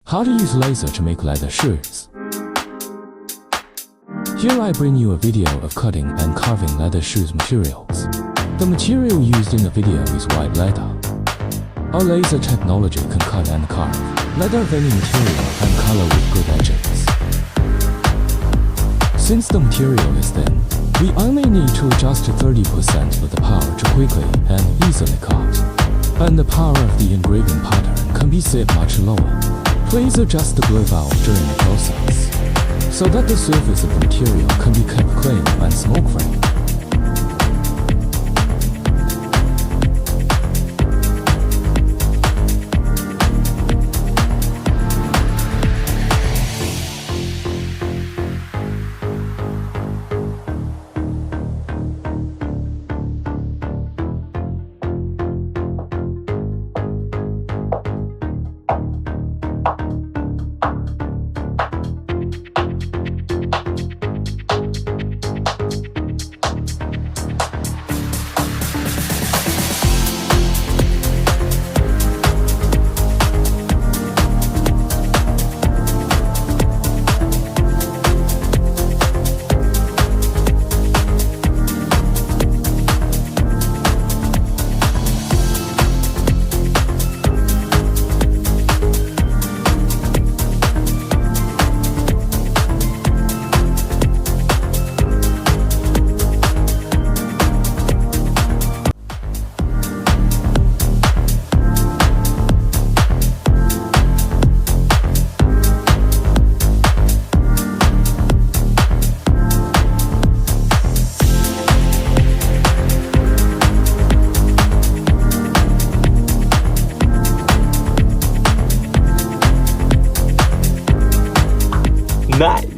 How to use laser to make leather shoes. Here I bring you a video of cutting and carving leather shoes materials. The material used in the video is white leather. Our laser technology can cut and carve leather of any material and color with good edges. Since the material is thin, we only need to adjust to 30% of the power to quickly and easily cut. And the power of the engraving pattern can be set much lower. Please adjust the glue valve during the process, so that the surface of the material can be kept clean and smoke-free. Nice!